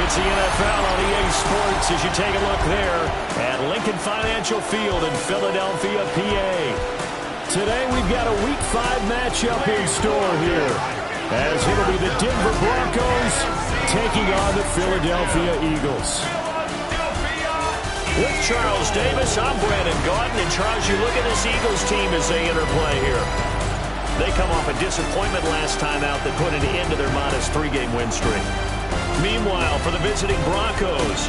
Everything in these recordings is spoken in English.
It's the NFL on EA Sports as you take a look there at Lincoln Financial Field in Philadelphia, PA. Today we've got a Week 5 matchup in store here, as it'll be the Denver Broncos taking on the Philadelphia Eagles. With Charles Davis, I'm Brandon Gaudin. And Charles, you look at this Eagles team as they interplay here. They come off a disappointment last time out that put an end to their modest 3-game win streak. Meanwhile, for the visiting Broncos,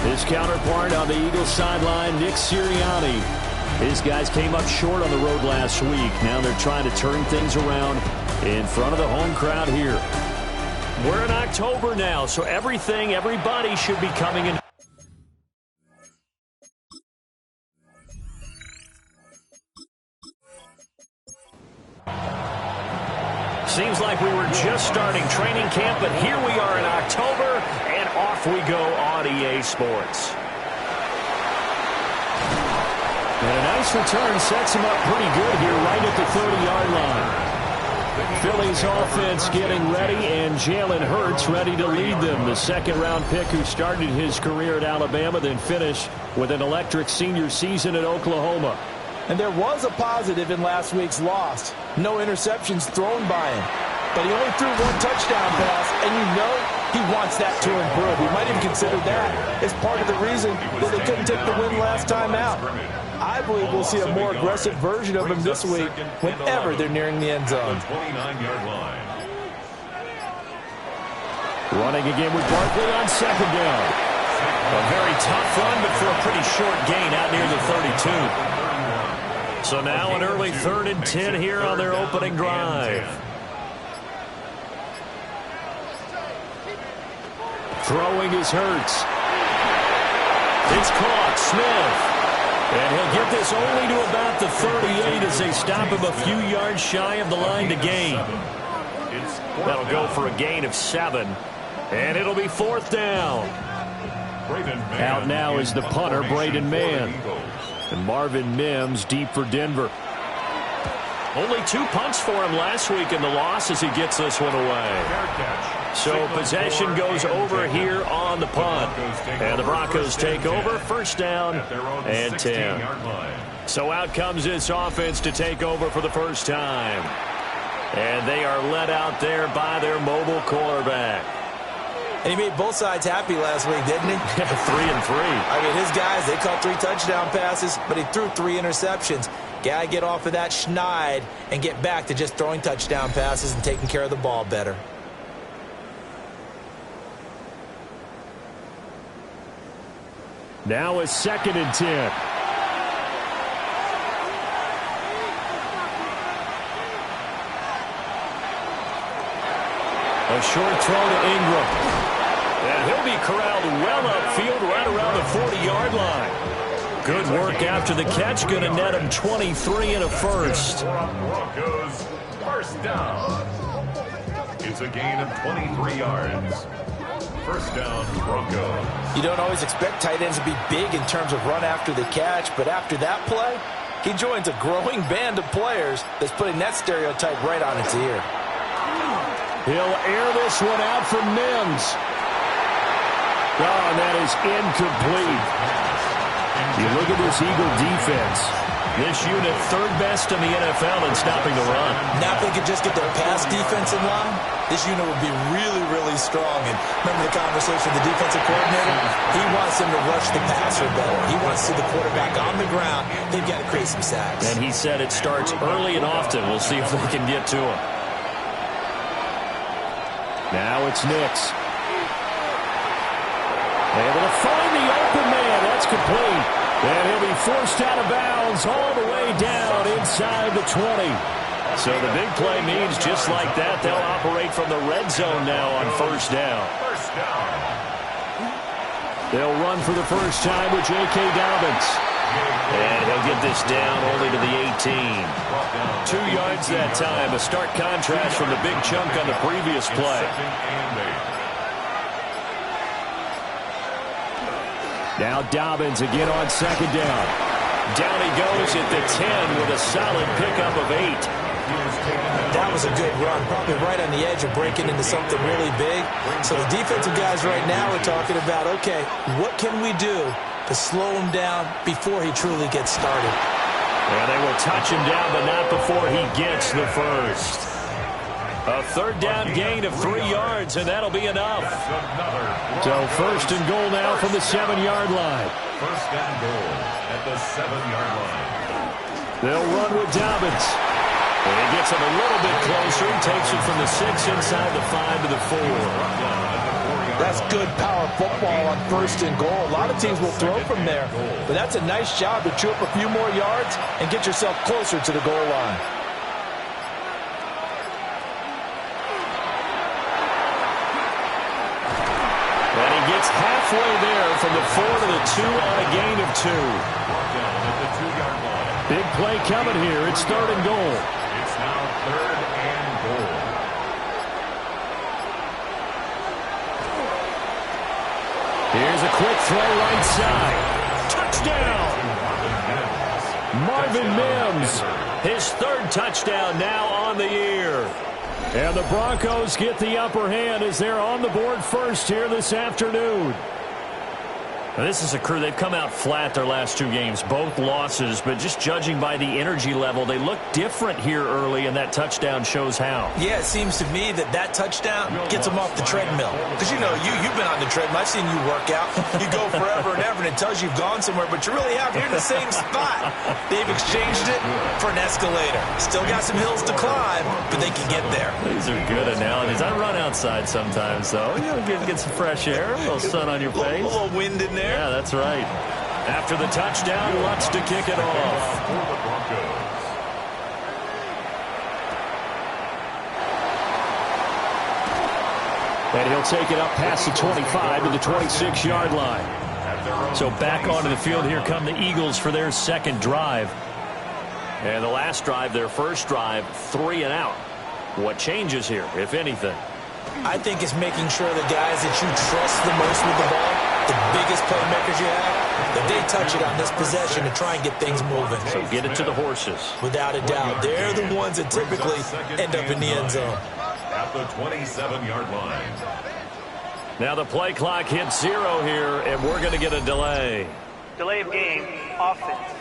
his counterpart on the Eagles sideline, Nick Sirianni. His guys came up short on the road last week. Now they're trying to turn things around in front of the home crowd here. We're in October now, so everybody should be coming in. Seems like we were just starting training camp, but here we are in October, and off we go on EA Sports. And a nice return sets him up pretty good here right at the 30-yard line. Philly's offense getting ready, and Jalen Hurts ready to lead them. The second-round pick who started his career at Alabama, then finished with an electric senior season at Oklahoma. And there was a positive in last week's loss. No interceptions thrown by him. But he only threw one touchdown pass, and you know he wants that to improve. He might even consider that as part of the reason that they couldn't take the win last time out. I believe we'll see a more aggressive version of him this week whenever they're nearing the end zone. Running again with Barkley on second down. A very tough run, but for a pretty short gain out near the 32. So now an early 3rd and 10 here on their opening drive. Throwing is Hurts. It's caught. Smith. And he'll get this only to about the 38 as they stop him a few yards shy of the line to gain. That'll go for a gain of 7. And it'll be 4th down. Out now is the punter, Braden Mann. And Marvin Mims deep for Denver. Only 2 punts for him last week in the loss as he gets this one away. So possession goes over here on the punt. And the Broncos take over, 1st down and 10. So out comes this offense to take over for the first time. And they are led out there by their mobile quarterback. And he made both sides happy last week, didn't he? 3 and 3. I mean, his guys, they caught 3 touchdown passes, but he threw 3 interceptions. Got to get off of that schneid and get back to just throwing touchdown passes and taking care of the ball better. Now a 2nd and 10. A short throw to Ingram. And he'll be corralled well upfield right around the 40-yard line. Good work after the catch. Going to net him 23 and a first. Broncos, 1st down. It's a gain of 23 yards. 1st down, Broncos. You don't always expect tight ends to be big in terms of run after the catch, but after that play, he joins a growing band of players that's putting that stereotype right on its ear. He'll air this one out for Mims. Oh, and that is incomplete. You look at this Eagle defense. This unit 3rd best in the NFL in stopping the run. Now if they could just get their pass defense in line, this unit would be really, really strong. And remember the conversation with the defensive coordinator? He wants them to rush the passer better. He wants to see the quarterback on the ground. They've got to create some sacks. And he said it starts early and often. We'll see if they can get to him. Now it's Nix. Able to find the open man. That's complete. And he'll be forced out of bounds all the way down inside the 20. So the big play means just like that, they'll operate from the red zone now on 1st down. They'll run for the first time with J.K. Dobbins. And he'll get this down only to the 18. 2 yards that time. A stark contrast from the big chunk on the previous play. Now Dobbins again on 2nd down. Down he goes at the 10 with a solid pickup of 8. That was a good run, probably right on the edge of breaking into something really big. So the defensive guys right now are talking about, okay, what can we do to slow him down before he truly gets started? And they will touch him down, but not before he gets the first. A third down gain of 3 yards, and that'll be enough. So first and goal now from the 7-yard line. First and goal at the 7-yard line. They'll run with Dobbins. And he gets him a little bit closer and takes it from the 6 inside the 5 to the 4. That's good power football on first and goal. A lot of teams will throw from there, but that's a nice job to chew up a few more yards and get yourself closer to the goal line. And he gets halfway there from the 4 to the 2 on a gain of 2. Big play coming here. It's third and goal. It's now third and goal. Here's a quick throw right side. Touchdown! Marvin Mims. His third touchdown now on the year. And the Broncos get the upper hand as they're on the board first here this afternoon. Now, this is a crew, they've come out flat their last 2 games, both losses, but just judging by the energy level, they look different here early, and that touchdown shows how. Yeah, it seems to me that touchdown gets them off the treadmill. Because, you know, you've been on the treadmill. I've seen you work out. You go forever and ever, and it tells you you've gone somewhere, but you really have. You're in the same spot. They've exchanged it for an escalator. Still got some hills to climb, but they can get there. These are good analogies. I run outside sometimes, though. You know, get some fresh air, a little sun on your face. A little wind in there. Yeah, that's right. After the touchdown, Lutz to kick it off. For the Broncos. And he'll take it up past the 25 to the 26-yard line. So back onto the field, here come the Eagles for their second drive. And the last drive, their first drive, 3 and out. What changes here, if anything? I think it's making sure the guys that you trust the most with the ball, the biggest playmakers you have, that they touch it on this possession to try and get things moving. So get it to the horses. Without a doubt. They're the ones that typically end up in the end zone. At the 27-yard line. Now the play clock hits 0 here, and we're going to get a delay. Delay of game, offense.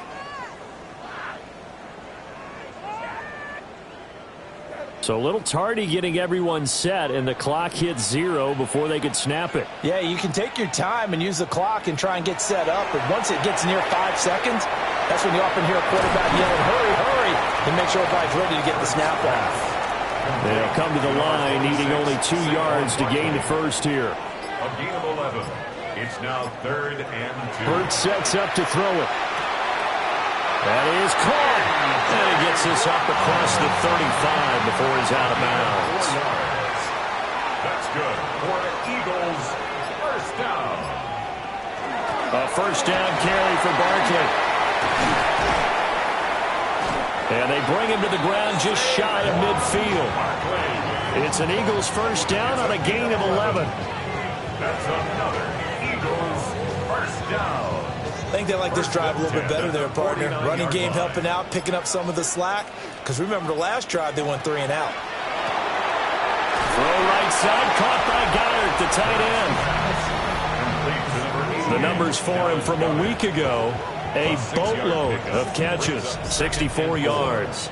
So a little tardy getting everyone set, and the clock hits 0 before they could snap it. Yeah, you can take your time and use the clock and try and get set up, but once it gets near 5 seconds, that's when you often hear a quarterback yelling, hurry, hurry, and make sure everybody's ready to get the snap off. They'll come to the line, needing only 2 yards to gain the first here. A gain of 11. It's now third and 2. Hurts sets up to throw it. That is caught. And he gets this up across the 35 before he's out of bounds. That's good for the Eagles. First down. A first down carry for Barkley. And they bring him to the ground just shy of midfield. It's an Eagles first down on a gain of 11. That's another Eagles first down. I think they like this drive a little bit better there, partner. Running game helping out, picking up some of the slack. Because remember, the last drive, they went 3 and out. Throw right side, caught by Goddard, the tight end. The numbers for him from a week ago, a boatload of catches, 64 yards.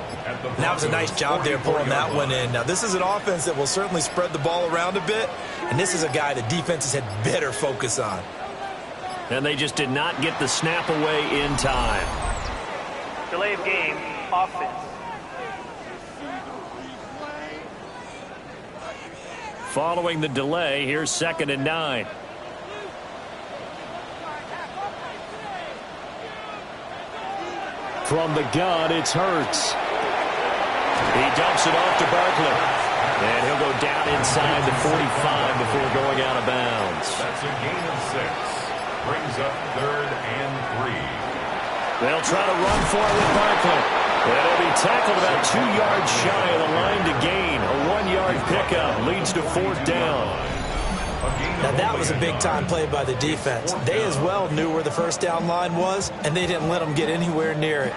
That was a nice job there pulling that one in. Now, this is an offense that will certainly spread the ball around a bit, and this is a guy that defenses had better focus on. And they just did not get the snap away in time. Delay of game, offense. Following the delay, here's 2nd and 9. From the gun, it's Hurts. He dumps it off to Barkley. And he'll go down inside the 45 before going out of bounds. That's a gain of 6. Brings up third and 3. They'll try to run for it with Barkley. It'll be tackled about 2 yards shy of the line to gain. A 1-yard pickup leads to 4th down. Now, that was a big-time play by the defense. They as well knew where the first down line was, and they didn't let them get anywhere near it.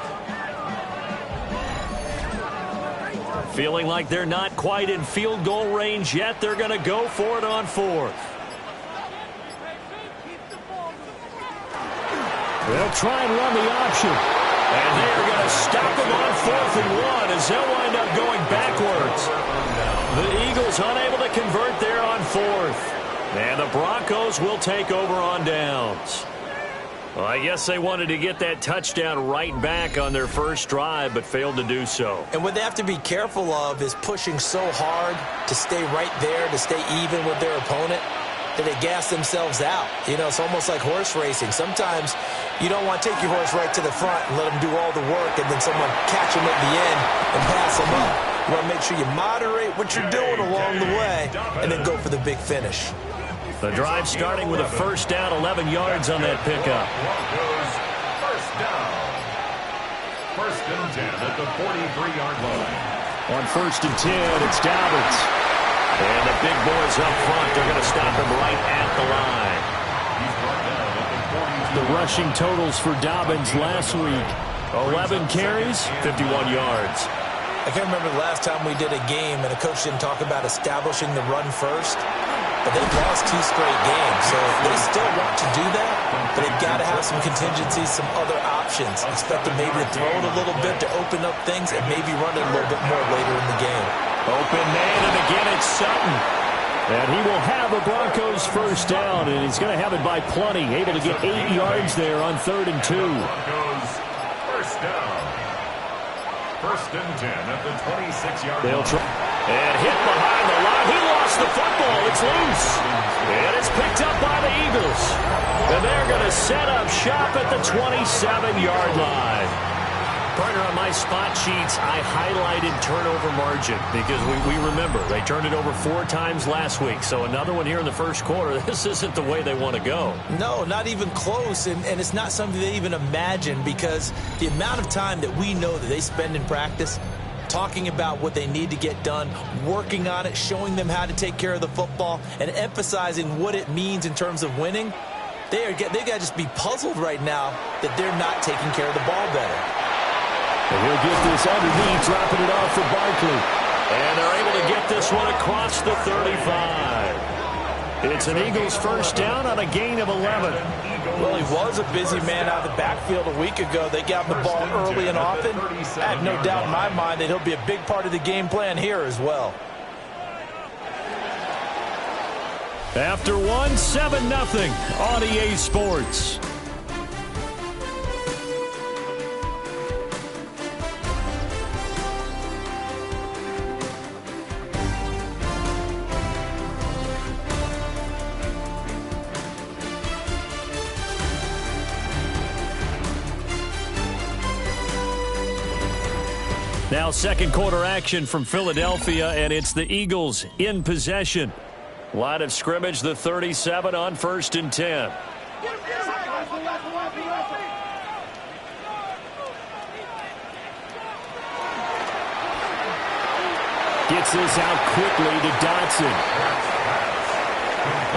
Feeling like they're not quite in field goal range yet. They're going to go for it on 4th. They'll try and run the option. And they're going to stop them on 4th and 1 as they'll wind up going backwards. The Eagles unable to convert there on 4th. And the Broncos will take over on downs. Well, I guess they wanted to get that touchdown right back on their first drive, but failed to do so. And what they have to be careful of is pushing so hard to stay right there, to stay even with their opponent, that they gas themselves out. You know, it's almost like horse racing. Sometimes you don't want to take your horse right to the front and let them do all the work, and then someone catch them at the end and pass them up. You want to make sure you moderate what you're doing along the way and then go for the big finish. The drive starting with a first down, 11 yards on that pickup. First down. First and 10 at the 43-yard line. On 1st and 10, it's Dobbins. And the big boys up front, they're going to stop him right at the line. He's brought down at the 42. The rushing totals for Dobbins last week. 11 carries, 51 yards. I can't remember the last time we did a game and a coach didn't talk about establishing the run first. But they've lost 2 straight games, so they still want to do that, but they've got to have some contingencies, some other options. Expect them maybe to throw it a little bit to open up things and maybe run it a little bit more later in the game. Open man, and again it's Sutton. And he will have the Broncos first down, and he's going to have it by plenty. Able to get 8 yards there on 3rd and 2. Broncos first down. First and 10 at the 26-yard line. And hit behind the line. He lost the football. It's loose. And it's picked up by the Eagles. And they're going to set up shop at the 27-yard line. Partner, on my spot sheets, I highlighted turnover margin because we remember they turned it over 4 times last week. So another one here in the first quarter. This isn't the way they want to go. No, not even close. And it's not something they even imagine because the amount of time that we know that they spend in practice talking about what they need to get done, working on it, showing them how to take care of the football, and emphasizing what it means in terms of winning, they got to just be puzzled right now that they're not taking care of the ball better. And he'll get this underneath, dropping it off for Barkley. And they're able to get this one across the 35. It's an Eagles first down on a gain of 11. Well, he was a busy man out of the backfield a week ago. They got him the ball early and often. I have no doubt in my mind that he'll be a big part of the game plan here as well. After 7-0 on EA Sports. Now second quarter action from Philadelphia, and it's the Eagles in possession. Line of scrimmage, the 37 on 1st and 10. Gets this out quickly to Dotson.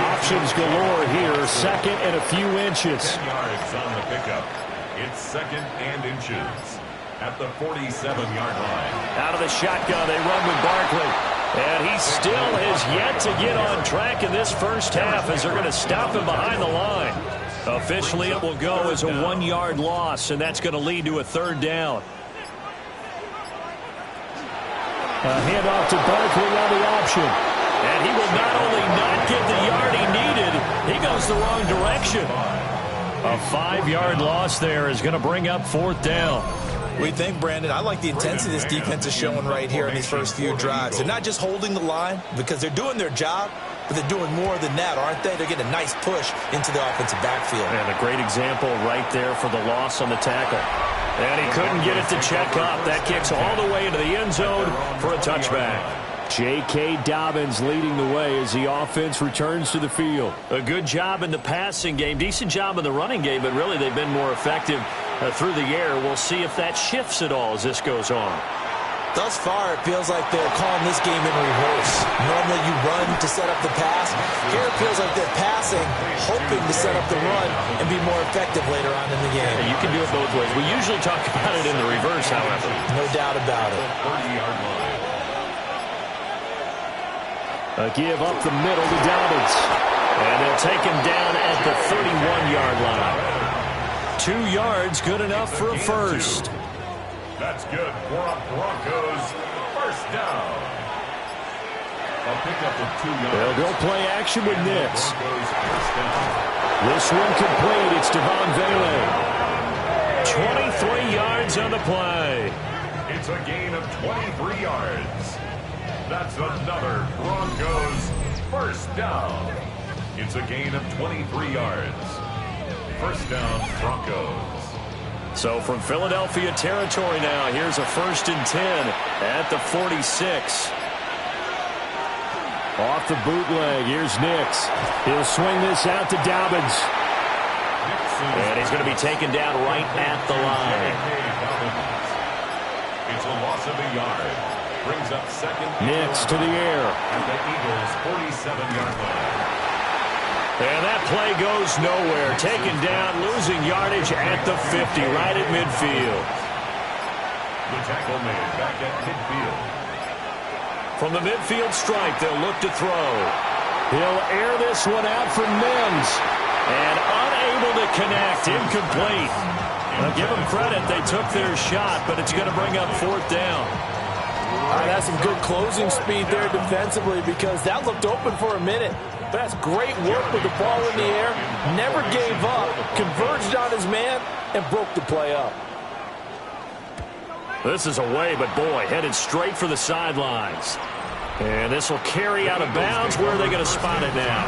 Options galore here, second and a few inches. 10 yards on the pickup. It's second and inches at the 47-yard line. Out of the shotgun, they run with Barkley. And he still has yet to get on track in this first half as they're going to stop him behind the line. Officially, it will go as a 1-yard loss, and that's going to lead to a 3rd down. A handoff to Barkley on the option. And he will not only not get the yard he needed, he goes the wrong direction. A 5-yard loss there is going to bring up 4th down. We think, Brandon, I like the intensity this defense is showing right here in these first few drives. They're not just holding the line because they're doing their job, but they're doing more than that, aren't they? They're getting a nice push into the offensive backfield. And a great example right there for the loss on the tackle. And he couldn't get it to check up. That kicks all the way into the end zone for a touchback. J.K. Dobbins leading the way as the offense returns to the field. A good job in the passing game, decent job in the running game, but really they've been more effective through the air. We'll see if that shifts at all as this goes on. Thus far, it feels like they're calling this game in reverse. Normally you run to set up the pass. Here it feels like they're passing, hoping to set up the run and be more effective later on in the game. Yeah, you can do it both ways. We usually talk about it in the reverse, however. No doubt about it. 30-yard line. A give up the middle to Dobbins. And they'll take him down at the 31-yard line. 2 yards, good enough for a first. That's good for a Broncos first down. A pickup of 2 yards. They'll go play action with Nix. This one complete. It's Devon Vele. 23 yards on the play. It's a gain of 23 yards. That's another Broncos first down. It's a gain of 23 yards. First down, Broncos. So from Philadelphia territory now, here's a 1st and 10 at the 46. Off the bootleg, here's Nix. He'll swing this out to Dobbins. And he's going to be taken down right at the line. It's a loss of a yard. Brings up second. Nix to the air. At the Eagles' 47-yard line. And that play goes nowhere. Taken down, losing yardage at the 50, right at midfield. The tackle made back at midfield. From the midfield stripe, they'll look to throw. He'll air this one out for Mims. And unable to connect, incomplete. Now give them credit, they took their shot, but it's going to bring up 4th down. That's some good closing speed there defensively because that looked open for a minute. But that's great work with the ball in the air. Never gave up, converged on his man, and broke the play up. This is away, but boy, headed straight for the sidelines. And this will carry out of bounds. Where are they going to spot it now?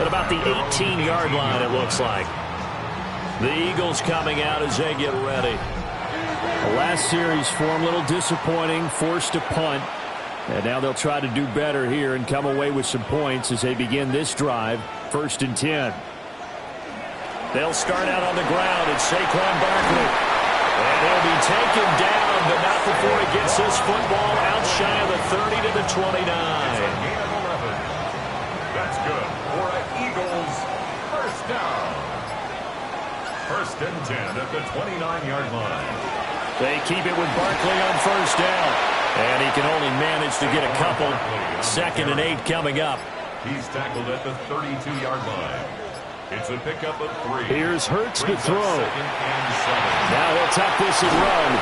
At about the 18-yard line, it looks like. The Eagles coming out as they get ready. The last series for him, a little disappointing, forced a punt. And now they'll try to do better here and come away with some points as they begin this drive. 1st and 10. They'll start out on the ground. It's Saquon Barkley. And he'll be taken down, but not before he gets this football out shy of the 30 to the 29. That's good for an Eagles first down. 1st and 10 at the 29-yard line. They keep it with Barkley on 1st down. And he can only manage to get a couple. 2nd and 8 coming up. He's tackled at the 32-yard line. It's a pickup of 3. Here's Hurts to throw. Now he'll tuck this and run.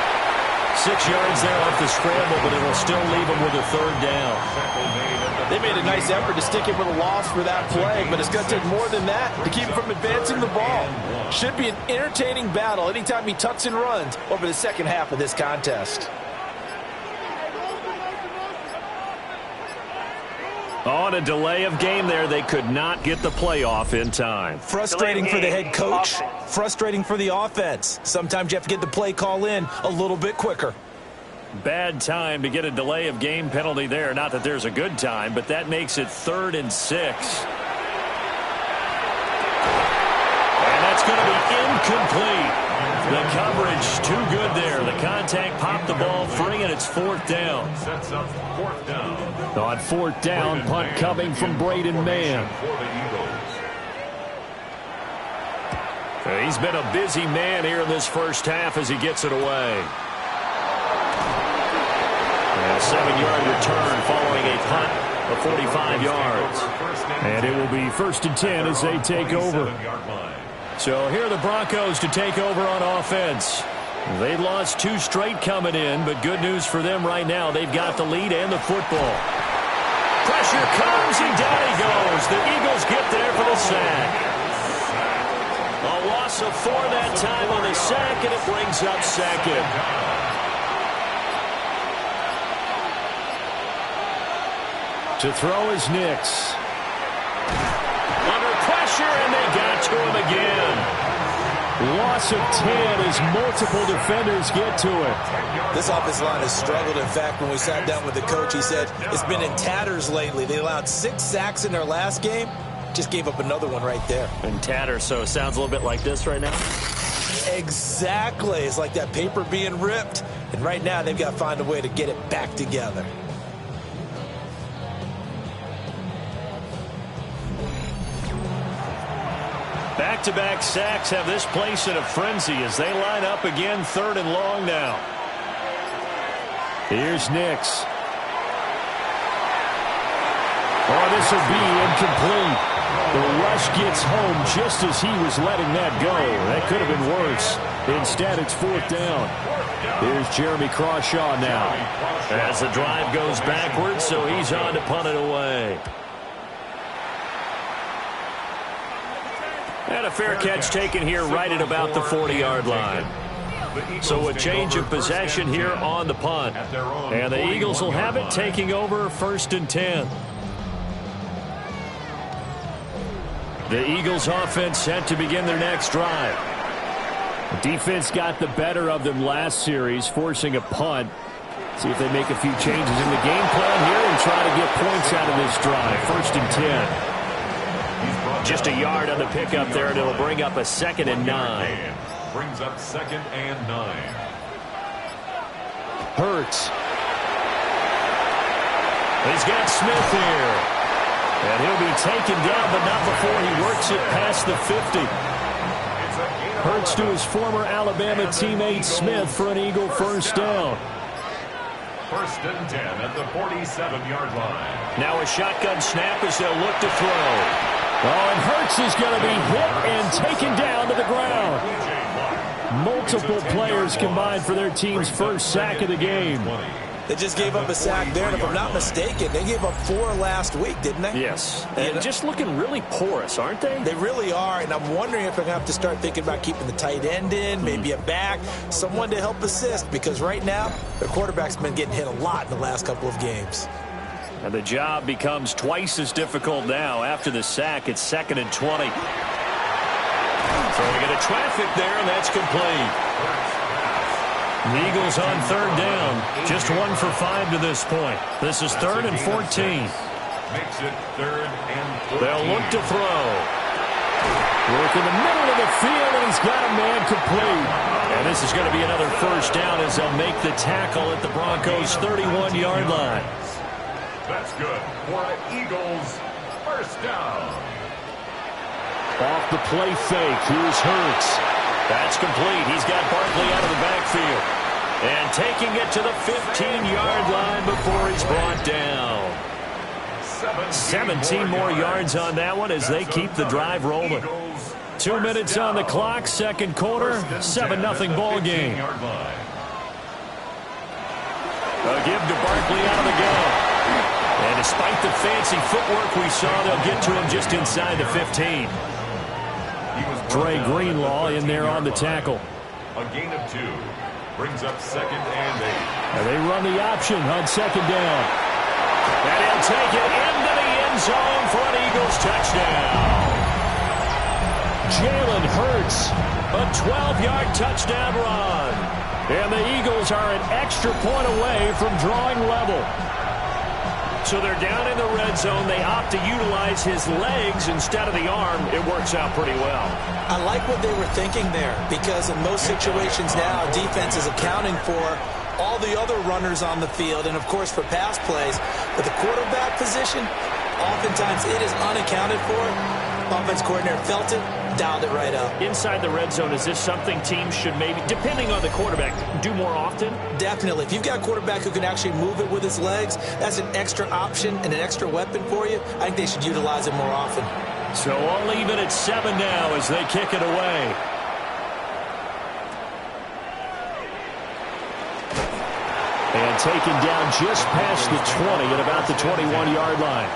6 yards there off the scramble, but it'll still leave him with a 3rd down. They made a nice effort to stick him with a loss for that play, but it's going to take more than that to keep him from advancing the ball. Should be an entertaining battle anytime he tucks and runs over the second half of this contest. On a delay of game there, they could not get the playoff in time. Frustrating for the head coach, frustrating for the offense. Sometimes you have to get the play call in a little bit quicker. Bad time to get a delay of game penalty there. Not that there's a good time, but that makes it 3rd and 6. And that's going to be incomplete. The coverage too good there. The contact popped the ball free, and it's 4th down. Sets up 4th down. On 4th down, punt coming from Braden Mann. He's been a busy man here in this first half as he gets it away. And a 7-yard return following a punt of 45 yards. And it will be 1st and 10 as they take over. So here are the Broncos to take over on offense. They'd lost 2 straight coming in, but good news for them right now. They've got the lead and the football. Pressure comes, and down he goes. The Eagles get there for the sack. A loss of 4 that time on the sack, and it brings up 2nd. To throw is Nix. Under pressure, and they got to him again. Loss of 10 as multiple defenders get to it. This offensive line has struggled. In fact, when we sat down with the coach, he said it's been in tatters lately. They allowed 6 sacks in their last game. Just gave up another one right there. In tatters, so it sounds a little bit like this right now? Exactly. It's like that paper being ripped. And right now, they've got to find a way to get it back together. Back-to-back sacks have this place in a frenzy as they line up again 3rd and long now. Here's Nix. Oh, this will be incomplete. The rush gets home just as he was letting that go. That could have been worse. Instead, it's 4th down. Here's Jeremy Crawshaw now. As the drive goes backwards, so he's on to punt it away. And a fair catch taken here right at about the 40-yard line. So a change of possession here on the punt. And the Eagles will have it, taking over 1st and 10. The Eagles offense set to begin their next drive. The defense got the better of them last series, forcing a punt. See if they make a few changes in the game plan here and try to get points out of this drive. 1st and 10. Just a yard on the pickup there, and it'll bring up a 2nd and 9. Brings up 2nd and 9. Hurts. He's got Smith here. And he'll be taken down, but not before he works it past the 50. Hurts to his former Alabama teammate Smith for an Eagle 1st down. 1st and 10 at the 47-yard line. Now a shotgun snap as they'll look to throw. Oh, and Hurts is going to be hit and taken down to the ground. Multiple players combined for their team's first sack of the game. They just gave up a sack there, and if I'm not mistaken, they gave up 4 last week, didn't they? Yes. And just looking really porous, aren't they? They really are, and I'm wondering if they're going to have to start thinking about keeping the tight end in, maybe a back, someone to help assist, because right now, their quarterback's been getting hit a lot in the last couple of games. And the job becomes twice as difficult now. After the sack, it's 2nd and 20. So we get a traffic there, and that's complete. The Eagles on 3rd down. Just 1 for 5 to this point. This is 3rd and 14. Makes it 3rd and 14. They'll look to throw. Work in the middle of the field, and he's got a man complete. And this is going to be another 1st down as they'll make the tackle at the Broncos' 31-yard line. That's good for an Eagles 1st down. Off the play fake, here's Hurts. That's complete. He's got Barkley out of the backfield. And taking it to the 15-yard line before he's brought down. 17 more yards on that one as they keep the drive rolling. 2 minutes on the clock, 2nd quarter, 7-0 ball game. A give to Barkley out of the gun. And despite the fancy footwork we saw, they'll get to him just inside the 15. Dre Greenlaw in there on the tackle. A gain of 2. Brings up 2nd and 8. And they run the option on 2nd down. And he'll take it into the end zone for an Eagles touchdown. Jalen Hurts, a 12-yard touchdown run. And the Eagles are an extra point away from drawing level. So they're down in the red zone. They opt to utilize his legs instead of the arm. It works out pretty well. I like what they were thinking there, because in most situations now, defense is accounting for all the other runners on the field and, of course, for pass plays. But the quarterback position, oftentimes it is unaccounted for. Offense coordinator felt it, dialed it right up. Inside the red zone, is this something teams should maybe, depending on the quarterback, do more often? Definitely. If you've got a quarterback who can actually move it with his legs, that's an extra option and an extra weapon for you. I think they should utilize it more often. So all even at 7 now as they kick it away. And taken down just past the 20 at about the 21-yard line.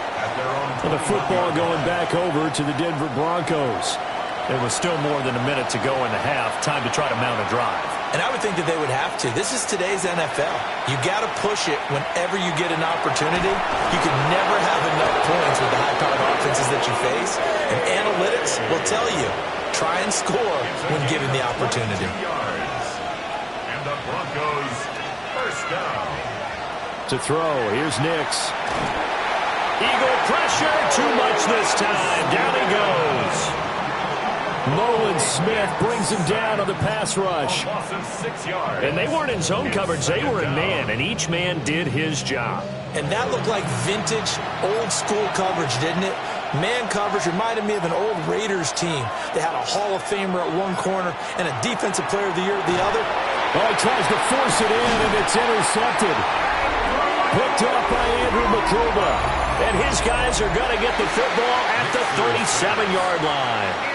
And the football going back over to the Denver Broncos. There was still more than a minute to go in the half. Time to try to mount a drive. And I would think that they would have to. This is today's NFL. You got to push it whenever you get an opportunity. You can never have enough points with the high-powered offenses that you face. And analytics will tell you, try and score when given the opportunity. And the Broncos 1st down. To throw, here's Nix. Eagle pressure, too much this time. Down he goes. Nolan Smith brings him down on the pass rush. And they weren't in zone coverage. They were in man, and each man did his job. And that looked like vintage, old-school coverage, didn't it? Man coverage reminded me of an old Raiders team. They had a Hall of Famer at one corner and a Defensive Player of the Year at the other. Oh, he tries to force it in, and it's intercepted. Picked up by Andrew McCulba. And his guys are going to get the football at the 37-yard line.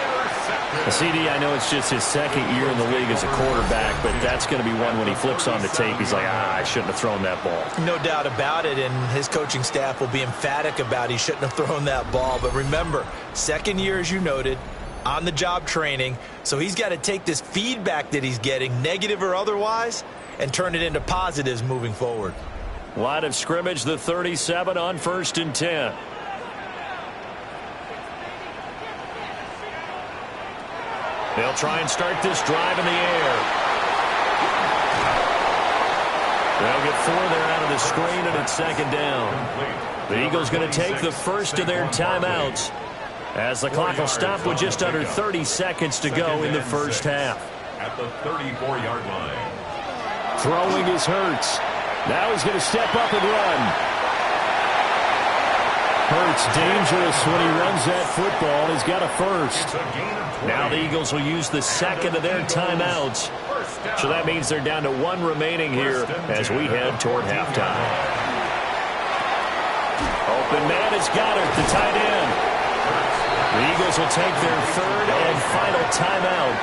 CD, I know it's just his second year in the league as a quarterback, but that's going to be one when he flips on the tape. He's like, I shouldn't have thrown that ball. No doubt about it, and his coaching staff will be emphatic about he shouldn't have thrown that ball. But remember, second year, as you noted, on-the-job training, so he's got to take this feedback that he's getting, negative or otherwise, and turn it into positives moving forward. Line of scrimmage, the 37 on 1st and 10. They'll try and start this drive in the air. They'll get 4 there out of the screen, and it's second down. The Eagles going to take the first of their timeouts as the clock will stop with just under 30 seconds to go in the first half. At the 34-yard line. Throwing is Hurts. Now he's going to step up and run. Hurts dangerous when he runs that football. He's got a first. Now the Eagles will use the second of their timeouts. So that means they're down to 1 remaining here as we head toward halftime. Open man has got it, the tight end. The Eagles will take their third and final timeout.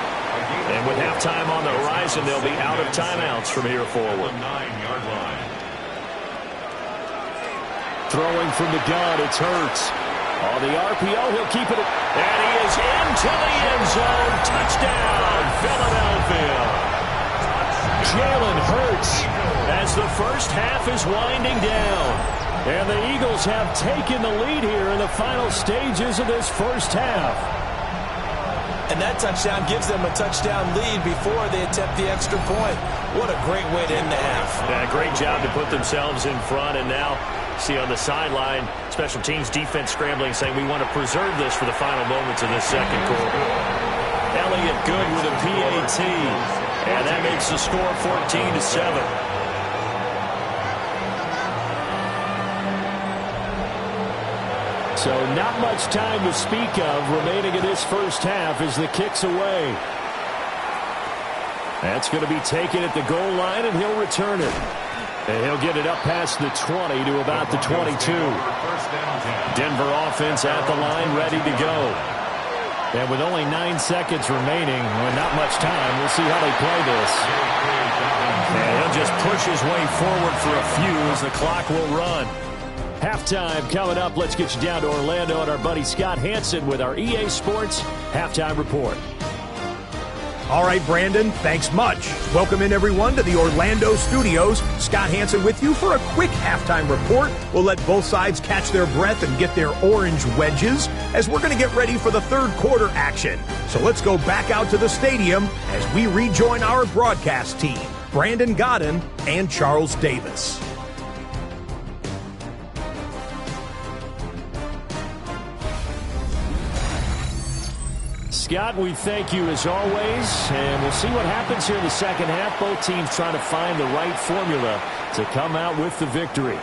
And with halftime on the horizon, they'll be out of timeouts from here forward. Throwing from the gun, it's Hurts. On the RPO, he'll keep it. And he is into the end zone. Touchdown, Philadelphia. Jalen Hurts. As the first half is winding down. And the Eagles have taken the lead here in the final stages of this first half. And that touchdown gives them a touchdown lead before they attempt the extra point. What a great way to end the half. Yeah, great job to put themselves in front. And now, see on the sideline, special teams defense scrambling, saying we want to preserve this for the final moments of this second quarter. Elliott good with a PAT. And that makes the score 14-7. So not much time to speak of remaining in this first half as the kick's away. That's going to be taken at the goal line, and he'll return it. And he'll get it up past the 20 to about the 22. Denver offense at the line, ready to go. And with only 9 seconds remaining, with not much time, we'll see how they play this. And he'll just push his way forward for a few as the clock will run. Halftime coming up. Let's get you down to Orlando and our buddy Scott Hansen with our EA Sports Halftime Report. All right, Brandon, thanks much. Welcome in, everyone, to the Orlando studios. Scott Hansen with you for a quick halftime report. We'll let both sides catch their breath and get their orange wedges as we're going to get ready for the third quarter action. So let's go back out to the stadium as we rejoin our broadcast team, Brandon Godden and Charles Davis. Scott, we thank you as always, and we'll see what happens here in the second half. Both teams trying to find the right formula to come out with the victory.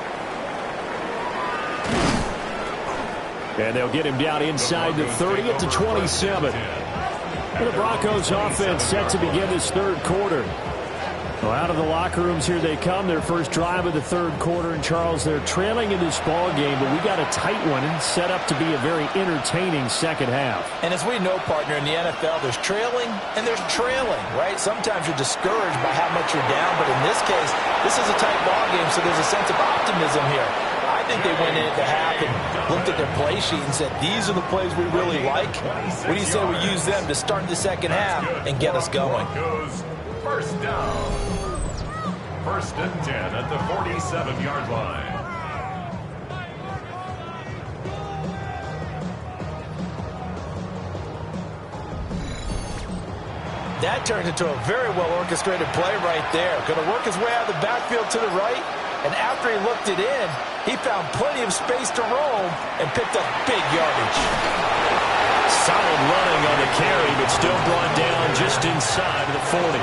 And they'll get him down inside the 30 at the 27. And the Broncos offense set to begin this third quarter. Well, out of the locker rooms here they come. Their first drive of the third quarter. And Charles, they're trailing in this ball game, but we got a tight one and set up to be a very entertaining second half. And as we know, partner, in the NFL, there's trailing and there's trailing, right? Sometimes you're discouraged by how much you're down, but in this case, this is a tight ball game, so there's a sense of optimism here. I think they went into half and looked at their play sheet and said, these are the plays we really like. What do you say we use them to start the second half and get us going? First down. First and 10 at the 47-yard line. That turned into a very well-orchestrated play right there. Going to work his way out of the backfield to the right, and after he looked it in, he found plenty of space to roam and picked up big yardage. Solid running on the carry, but still brought down just inside the 40.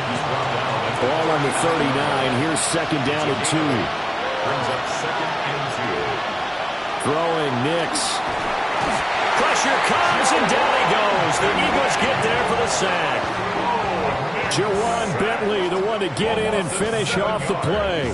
Ball on the 39. Here's second down and 2. Brings up second and 2. Throwing Nix. Pressure comes, and down he goes. The Eagles get there for the sack. Jawan Bentley, the one to get in and finish off the play.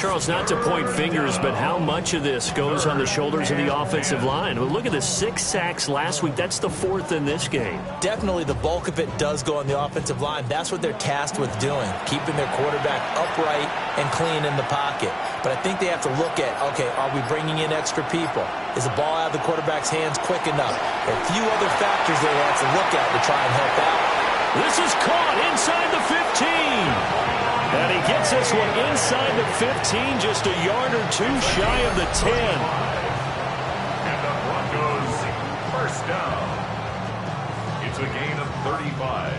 Charles, not to point fingers, but how much of this goes on the shoulders of the offensive line? Well, look at the 6 sacks last week. That's the 4th in this game. Definitely the bulk of it does go on the offensive line. That's what they're tasked with doing, keeping their quarterback upright and clean in the pocket. But I think they have to look at, okay, are we bringing in extra people? Is the ball out of the quarterback's hands quick enough? There are a few other factors they have to look at to try and help out. This is caught inside the 15. And he gets this one inside the 15, just a yard or two shy of the 10. And the Broncos first down. It's a gain of 35.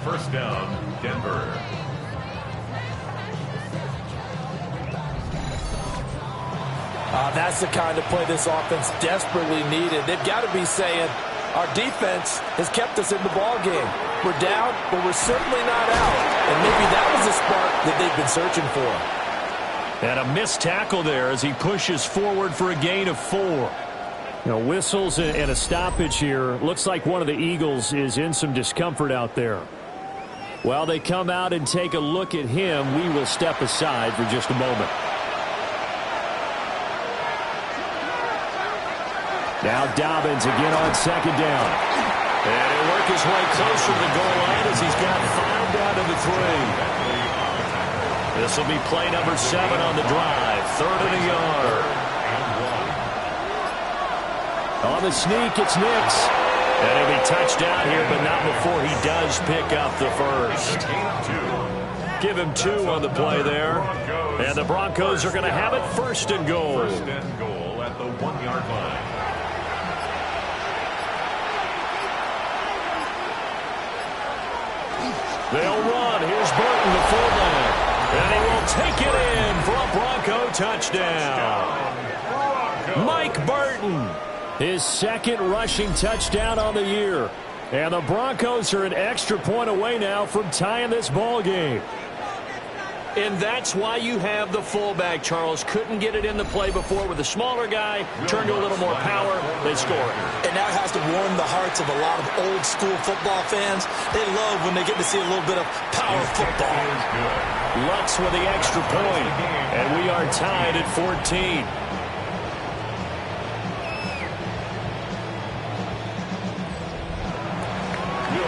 First down, Denver. That's the kind of play this offense desperately needed. They've got to be saying, our defense has kept us in the ball game. We're down, but we're certainly not out. And maybe that was the spark that they've been searching for. And a missed tackle there as he pushes forward for a gain of 4. You know, whistles and a stoppage here. Looks like one of the Eagles is in some discomfort out there. While they come out and take a look at him, we will step aside for just a moment. Now Dobbins again on second down. And he'll work his way closer to the goal line as he's got 5 down to the 3. This will be play number 7 on the drive. 3rd and a yard. On the sneak, it's Nix. And he'll be touchdown here, but not before he does pick up the first. Give him 2 on the play there. And the Broncos are going to have it 1st and goal. 1st and goal at the 1-yard line. They'll run. Here's Burton, the fullback. And he will take it in for a Bronco touchdown. Mike Burton, his 2nd rushing touchdown on the year. And the Broncos are an extra point away now from tying this ball game. And that's why you have the fullback, Charles. Couldn't get it in the play before with a smaller guy. Turned to a little more power. They scored. And that has to warm the hearts of a lot of old-school football fans. They love when they get to see a little bit of power football. Lutz with the extra point. And we are tied at 14.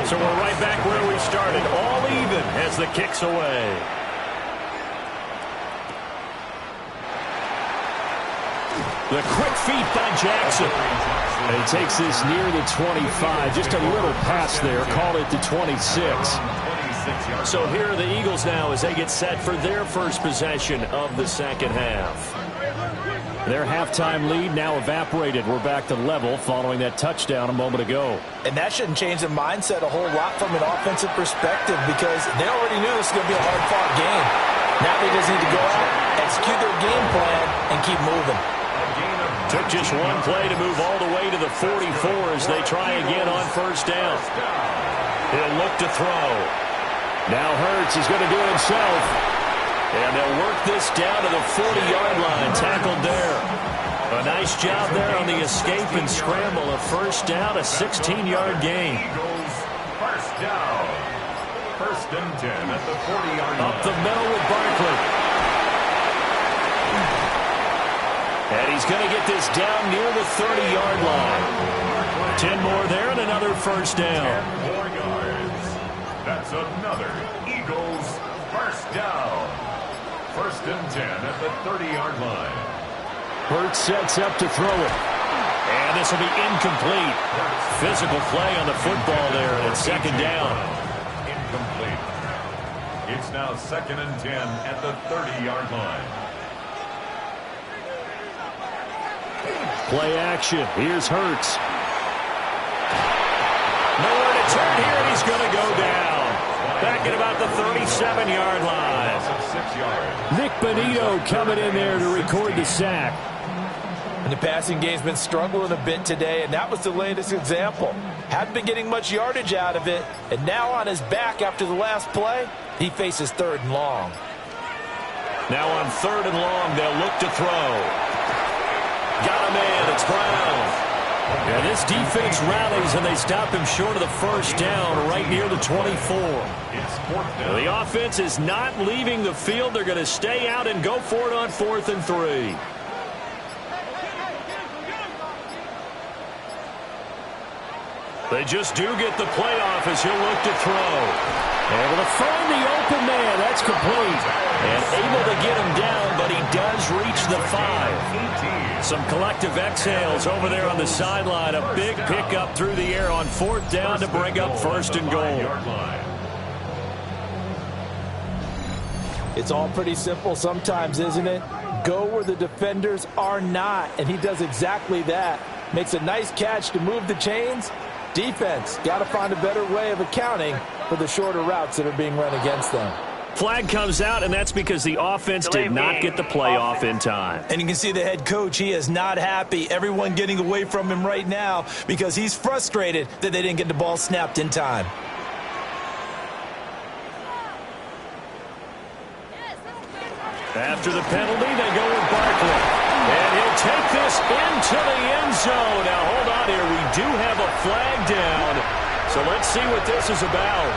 So we're right back where we started. All even as the kick's away. The quick feet by Jackson. And he takes this near the 25. Just a little pass there. Call it the 26. So here are the Eagles now as they get set for their first possession of the second half. Their halftime lead now evaporated. We're back to level following that touchdown a moment ago. And that shouldn't change their mindset a whole lot from an offensive perspective because they already knew this was going to be a hard-fought game. Now they just need to go out, execute their game plan, and keep moving. Took just one play to move all the way to the 44 as they try again on first down. He'll look to throw. Now Hurts is going to do it himself. And they'll work this down to the 40-yard line. Tackled there. A nice job there on the escape and scramble. A first down, a 16-yard gain. Eagles first down. 1st and 10 at the 40-yard line. Up the middle with Barkley. And he's going to get this down near the 30-yard line. 10 more there and another first down. 10 more yards. That's another Eagles first down. 1st and 10 at the 30-yard line. Hurts sets up to throw it. And this will be incomplete. Physical play on the football there, and it's 2nd down. Incomplete. It's now 2nd and 10 at the 30-yard line. Play action. Here's Hurts. Nowhere to turn here, and he's going to go down. Back at about the 37-yard line. Nick Bonito coming in there to record the sack. And the passing game's been struggling a bit today, and that was the latest example. Hadn't been getting much yardage out of it, and now on his back after the last play, he faces 3rd and long. Now on 3rd and long, they'll look to throw. Got him in. It's Brown. And this defense rallies, and they stop him short of the first down right near the 24. The offense is not leaving the field. They're going to stay out and go for it on 4th and 3. They just do get the playoff as he'll look to throw. Able to find the open man. That's complete. And able to get him down, but he does reach the 5. Some collective exhales over there on the sideline. A big pickup through the air on 4th down to bring up 1st and goal. It's all pretty simple sometimes, isn't it? Go where the defenders are not, and he does exactly that. Makes a nice catch to move the chains. Defense, got to find a better way of accounting for the shorter routes that are being run against them. Flag comes out, and that's because the offense did not get the playoff in time. And you can see the head coach, he is not happy. Everyone getting away from him right now because he's frustrated that they didn't get the ball snapped in time. After the penalty, they go with Barkley. And he'll take this into the end zone. Now, hold on here. We do have a flag down. So let's see what this is about.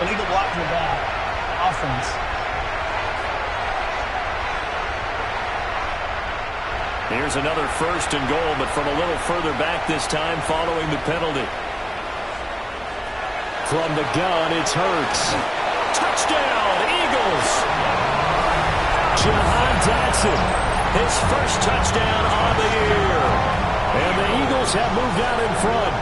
Illegal block in the back. Offense. Here's another 1st and goal, but from a little further back this time following the penalty. From the gun, it's Hurts. Touchdown, Eagles! Jahan Dotson, his first touchdown on the year. And the Eagles have moved out in front.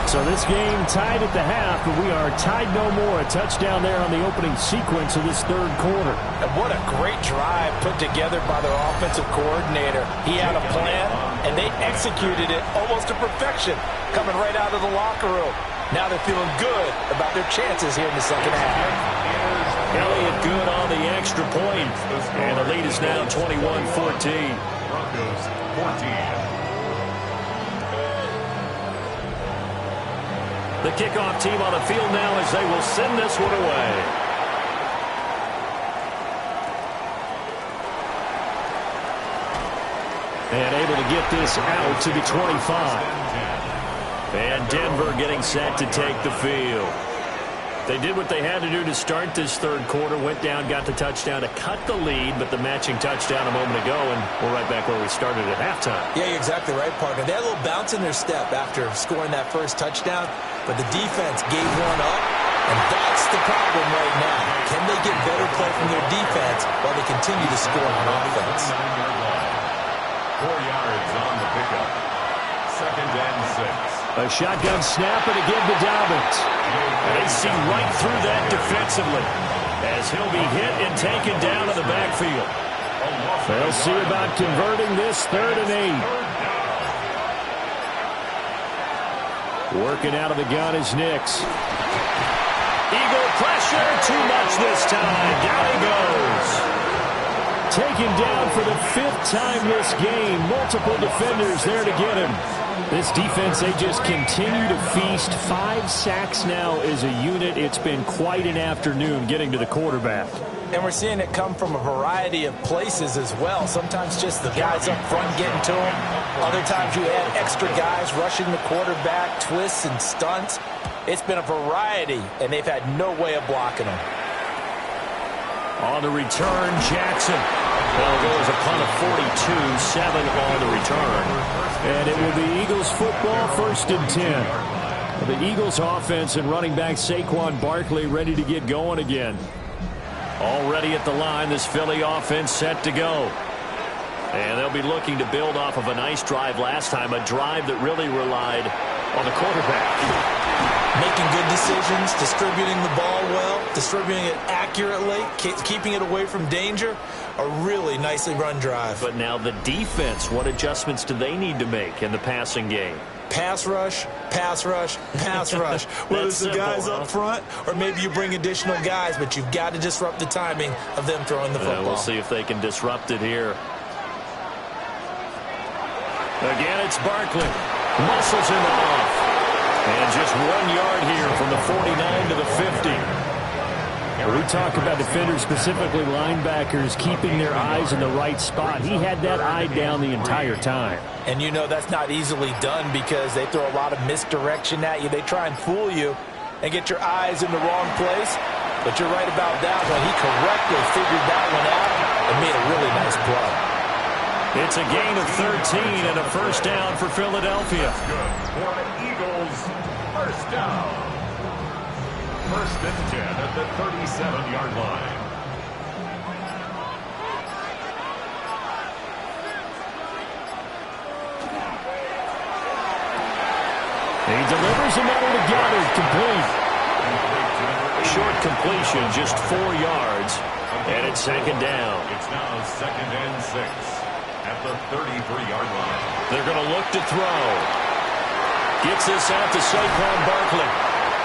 So this game tied at the half, but we are tied no more. A touchdown there on the opening sequence of this 3rd quarter. And what a great drive put together by their offensive coordinator. He had a plan, and they executed it almost to perfection, coming right out of the locker room. Now they're feeling good about their chances here in the second half. Elliott good on the extra point. And the lead is now 21-14. Broncos 14. The kickoff team on the field now as they will send this one away. And able to get this out to the 25. And Denver getting set to take the field. They did what they had to do to start this 3rd quarter. Went down, got the touchdown to cut the lead, but the matching touchdown a moment ago, and we're right back where we started at halftime. Yeah, you're exactly right, partner. They had a little bounce in their step after scoring that first touchdown, but the defense gave one up, and that's the problem right now. Can they get better play from their defense while they continue to score on offense? 4 yards on the pickup. 2nd and 6. A shotgun snap and again to Dobbins. And they see right through that defensively as he'll be hit and taken down in the backfield. They'll see about converting this 3rd and 8. Working out of the gun is Nix. Eagle pressure, too much this time. Down he goes. Taken down for the 5th time this game. Multiple defenders there to get him. This defense, they just continue to feast. 5 sacks now as a unit. It's been quite an afternoon getting to the quarterback. And we're seeing it come from a variety of places as well. Sometimes just the guys up front getting to him. Other times you add extra guys rushing the quarterback, twists and stunts. It's been a variety, and they've had no way of blocking them. On the return, Jackson. Well, goes a punt of 42, 7 on the return. And it will be Eagles football, 1st and 10. The Eagles offense and running back Saquon Barkley ready to get going again. Already at the line, this Philly offense set to go. And they'll be looking to build off of a nice drive last time, a drive that really relied on the quarterback. Making good decisions, distributing the ball well, distributing it accurately, keeping it away from danger. A really nicely run drive. But now the defense, what adjustments do they need to make in the passing game? Pass rush, pass rush, pass rush. Whether it's the guys up front or maybe you bring additional guys, but you've got to disrupt the timing of them throwing the football. We'll see if they can disrupt it here. Again, it's Barkley. Muscles him off. And just 1 yard here from the 49 to the 50. When we talk about defenders, specifically linebackers, keeping their eyes in the right spot, he had that eye down the entire time. And you know that's not easily done because they throw a lot of misdirection at you. They try and fool you and get your eyes in the wrong place. But you're right about that one. He correctly figured that one out and made a really nice play. It's a gain of 13 and a first down for Philadelphia. That's good for the Eagles. First down. First and 10 at the 37-yard line. He delivers another to Goddard, complete. Short completion, just 4 yards, and it's second down. It's now second and 6 at the 33-yard line. They're going to look to throw. Gets this out to Saquon Barkley.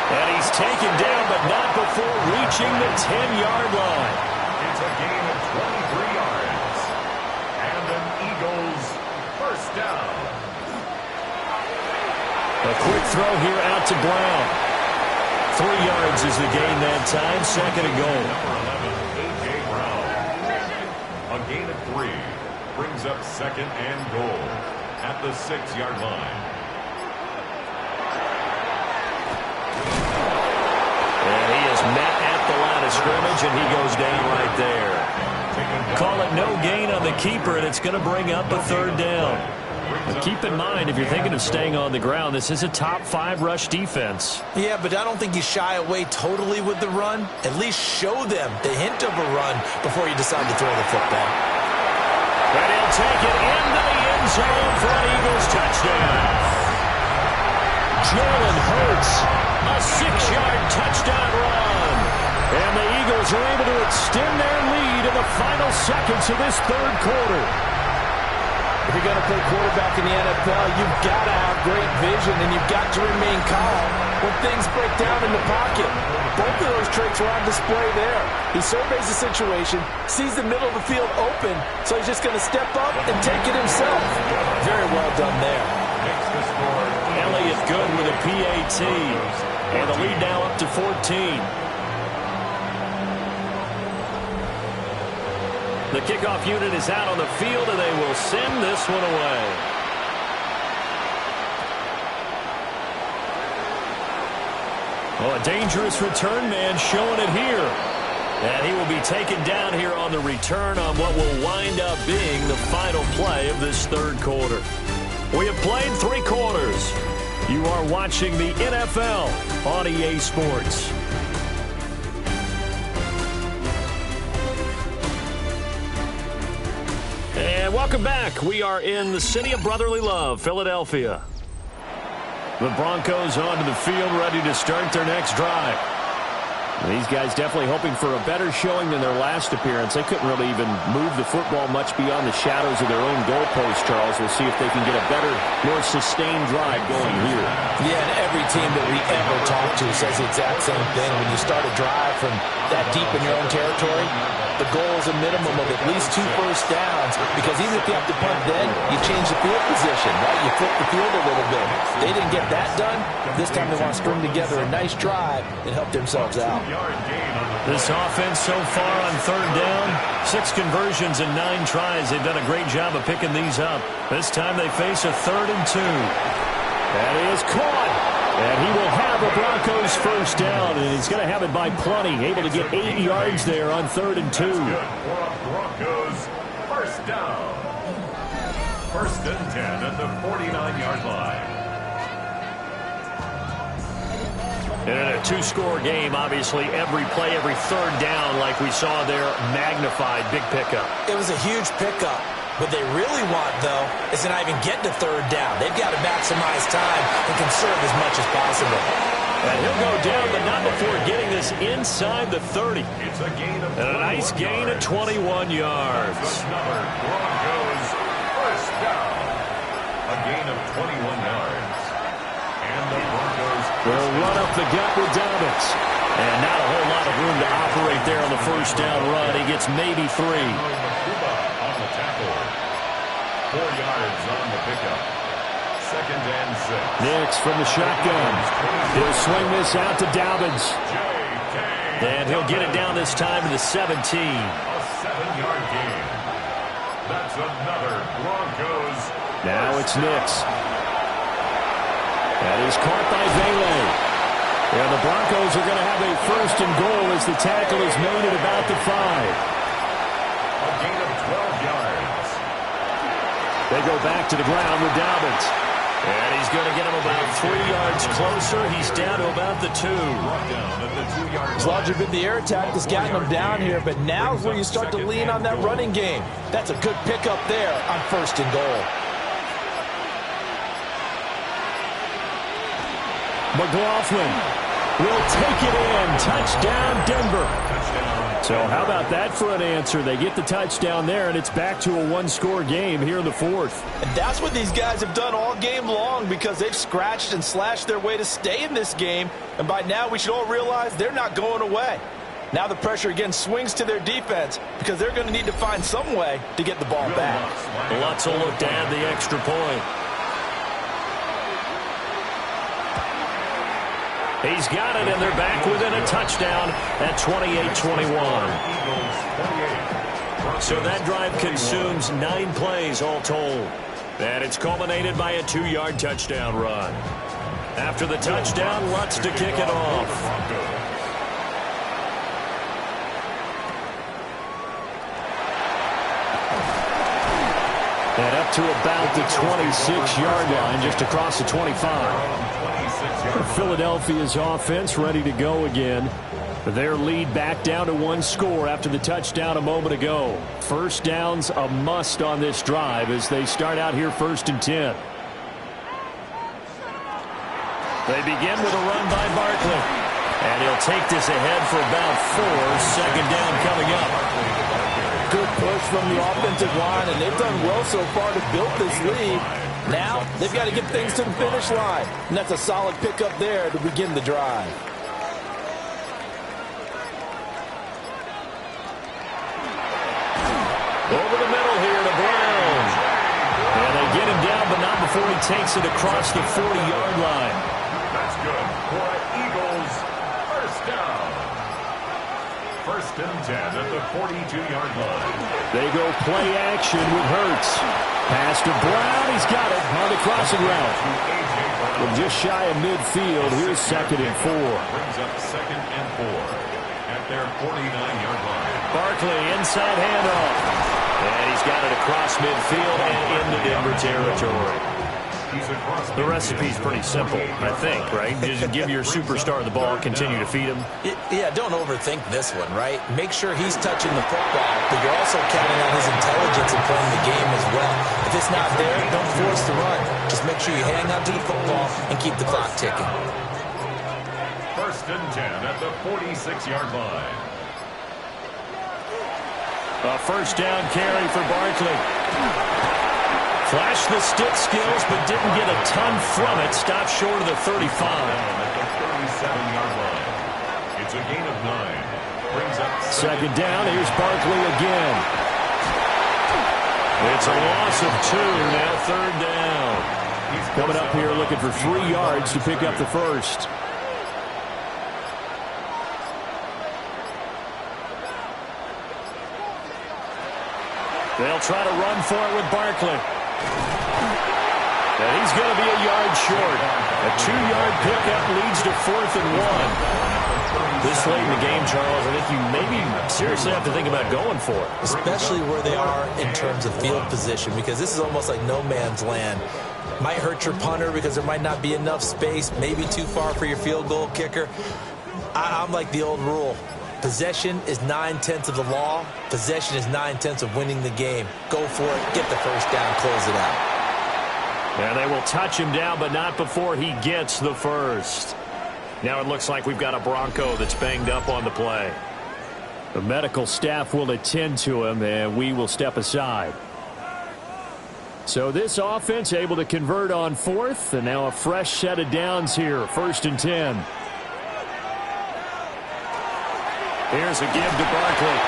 And he's taken down, but not before reaching the 10-yard line. It's a gain of 23 yards. And an Eagles first down. A quick throw here out to Brown. 3 yards is the gain that time, second and goal. Number 11, A.J. Brown. A gain of 3 brings up second and goal at the 6-yard line. And he is met at the line of scrimmage, and he goes down right there. Call it no gain on the keeper, and it's going to bring up a third down. But keep in mind, if you're thinking of staying on the ground, this is a top 5 rush defense. Yeah, but I don't think you shy away totally with the run. At least show them the hint of a run before you decide to throw the football. And he'll take it into the end zone for an Eagles touchdown. Jalen Hurts, a 6-yard touchdown run. And the Eagles are able to extend their lead in the final seconds of this third quarter. If you're going to play quarterback in the NFL, you've got to have great vision, and you've got to remain calm when things break down in the pocket. Both of those traits are on display there. He surveys the situation, sees the middle of the field open, so he's just going to step up and take it himself. Very well done there. Elliott good with a PAT. And the lead now up to 14. The kickoff unit is out on the field, and they will send this one away. Oh, a dangerous return man showing it here. And he will be taken down here on the return on what will wind up being the final play of this third quarter. We have played 3 quarters. You are watching the NFL on EA Sports. And welcome back. We are in the city of brotherly love, Philadelphia. The Broncos onto the field, ready to start their next drive. These guys definitely hoping for a better showing than their last appearance. They couldn't really even move the football much beyond the shadows of their own goalpost, Charles. We'll see if they can get a better, more sustained drive going here. Yeah, and every team that we ever talk to says the exact same thing. When you start a drive from that deep in your own territory, the goal is a minimum of at least 2 first downs, because even if you have to punt then, you change the field position, right? You flip the field a little bit. They didn't get that done. This time they want to string together a nice drive and help themselves out. This offense so far on third down, 6 conversions and 9 tries. They've done a great job of picking these up. This time they face a 3rd and 2. That is caught. And he will have the Broncos first down, and he's going to have it by plenty. Able to get 8 yards there on 3rd and 2. That's good for a Broncos first down. First and 10 at the 49-yard line. And in a 2-score game, obviously, every play, every third down, like we saw there, magnified. Big pickup. It was a huge pickup. What they really want, though, is to not even get to third down. They've got to maximize time and conserve as much as possible. And he'll go down, but not before getting this inside the 30. It's a gain of and a nice gain of 21 yards. That's another Broncos first down. A gain of 21 yards. And the Broncos will run up the gut with Dobbins. And not a whole lot of room to operate there on the first down run. He gets maybe 3. on the tackle. 4 yards on the pickup. Second and 6. Nix from the shotgun. He'll swing this out to Dobbins. J.K. And he'll get it down this time to the 17. A 7-yard gain. That's another Broncos. Now it's Nix. That is caught by Vele. And the Broncos are going to have a first and goal as the tackle is made at about the 5. A gain of 12 yards. They go back to the ground with Dobbins. And he's going to get him about 3 yards closer. He's down to about the 2. It's largely been the air attack that's gotten them down here, but now's where you start to lean on that running game. That's a good pickup there on first and goal. McLaughlin will take it in. Touchdown, Denver. So how about that for an answer? They get the touchdown there, and it's back to a one-score game here in the 4th. And that's what these guys have done all game long because they've scratched and slashed their way to stay in this game. And by now, we should all realize they're not going away. Now the pressure again swings to their defense because they're going to need to find some way to get the ball back. Lutz will look to add the extra point. He's got it, and they're back within a touchdown at 28-21. So that drive consumes 9 plays all told. And it's culminated by a 2-yard touchdown run. After the touchdown, Lutz to kick it off. And up to about the 26-yard line, just across the 25. Philadelphia's offense ready to go again. Their lead back down to 1 score after the touchdown a moment ago. First down's a must on this drive as they start out here 1st and 10. They begin with a run by Barkley. And he'll take this ahead for about 4. Second down coming up. Good push from the offensive line, and they've done well so far to build this lead. Now, they've got to get things to the finish line. And that's a solid pickup there to begin the drive. Over the middle here to Brown. And they get him down, but not before he takes it across the 40-yard line. That's good for an Eagles first down. 1st and 10 at the 42-yard line. They go play action with Hurts. Pass to Brown. He's got it on the crossing route. From just shy of midfield, here's 2nd and 4. Brings up 2nd and 4 at their 49-yard line. Barkley inside handoff. And he's got it across midfield and into Denver territory. The recipe's pretty simple, I think, right? Just give your superstar the ball, continue to feed him. Yeah, don't overthink this one, right? Make sure he's touching the football, but you're also counting on his intelligence in playing the game as well. If it's not there, don't force the run. Just make sure you hang on to the football and keep the clock ticking. 1st and 10 at the 46-yard line. A first down carry for Barkley. Flashed the stick skills, but didn't get a ton from it. Stopped short of the 35. At the 37-yard line. It's a gain of 9. Brings up 2nd down. Here's Barkley again. It's a loss of 2. Now 3rd down. Coming up here looking for 3 yards to pick up the first. They'll try to run for it with Barkley. And he's going to be a yard short. A 2-yard pickup leads to 4th and 1. This late in the game, Charles, I think you maybe seriously have to think about going for it. Especially where they are in terms of field position, because this is almost like no man's land. Might hurt your punter because there might not be enough space, maybe too far for your field goal kicker. I'm like the old rule. Possession is 9/10 of the law. Possession is 9/10 of winning the game. Go for it. Get the first down. Close it out. And they will touch him down, but not before he gets the first. Now it looks like we've got a Bronco that's banged up on the play. The medical staff will attend to him, and we will step aside. So this offense able to convert on 4th, and now a fresh set of downs here. 1st and 10. Here's a give to Barkley.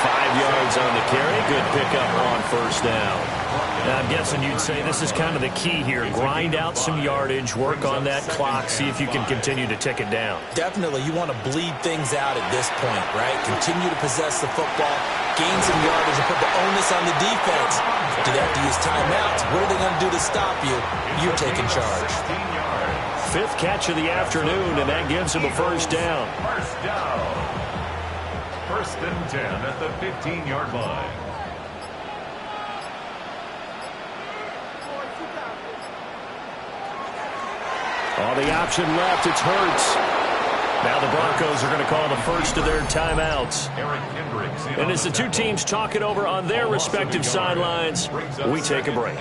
5 yards on the carry. Good pickup on first down. Now, I'm guessing you'd say this is kind of the key here. Grind out some yardage, work on that clock, see if you can continue to tick it down. Definitely, you want to bleed things out at this point, right? Continue to possess the football, gain some yardage, and put the onus on the defense. Do they have to use timeouts? What are they going to do to stop you? You're taking charge. 5th catch of the afternoon, and that gives him a first down. First down. 1st and 10 at the 15-yard line. On the option left, it's Hurts. Now the Broncos are going to call the first of their timeouts. And as the two teams talk it over on their respective sidelines, we take a break.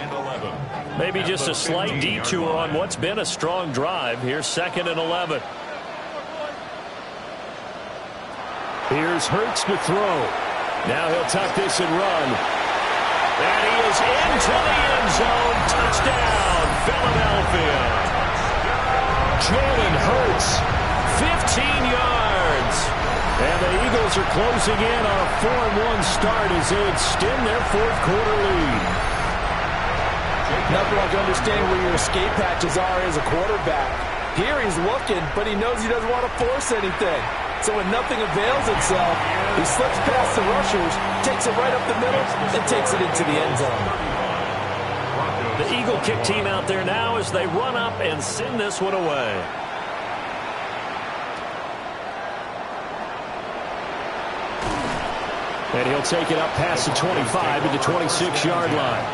Maybe just a slight detour on what's been a strong drive. Here's 2nd and 11. Here's Hurts to throw. Now he'll tuck this and run. And he is into the end zone. Touchdown, Philadelphia. Jalen Hurts, 15 yards. And the Eagles are closing in on a 4-1 start as they extend their 4th quarter lead. Nothing like understanding where your escape patches are as a quarterback. Here he's looking, but he knows he doesn't want to force anything. So when nothing avails itself, he slips past the rushers, takes it right up the middle, and takes it into the end zone. The Eagle kick team out there now as they run up and send this one away. And he'll take it up past the 25 to the 26-yard line.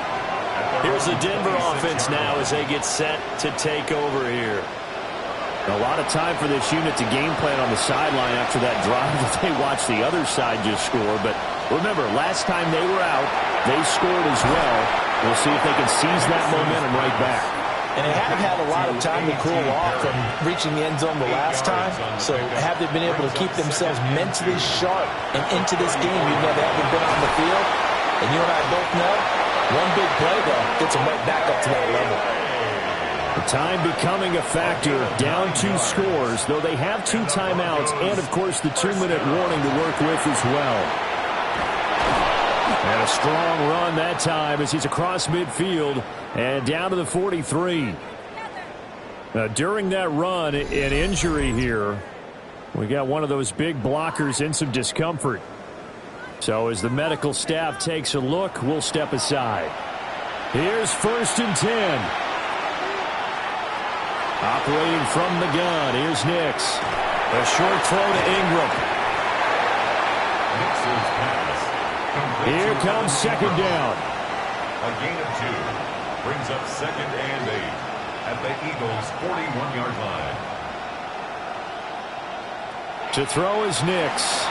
Here's the Denver offense now as they get set to take over here. A lot of time for this unit to game plan on the sideline after that drive that they watched the other side just score. But remember, last time they were out, they scored as well. We'll see if they can seize that momentum right back. And they have had a lot of time to cool off from reaching the end zone the last time. So have they been able to keep themselves mentally sharp and into this game, even though they haven't been on the field? And you and I both know, one big play, though, gets them right back up to that level. The time becoming a factor, down 2 scores, though they have 2 timeouts and, of course, the 2-minute warning to work with as well. And a strong run that time as he's across midfield and down to the 43. Now, during that run, an injury here. We got one of those big blockers in some discomfort. So as the medical staff takes a look, we'll step aside. Here's 1st and 10. Operating from the gun, here's Nix. A short throw to Ingram. Here comes 2nd down. A gain of 2 brings up 2nd and 8 at the Eagles' 41-yard line. To throw is Nix.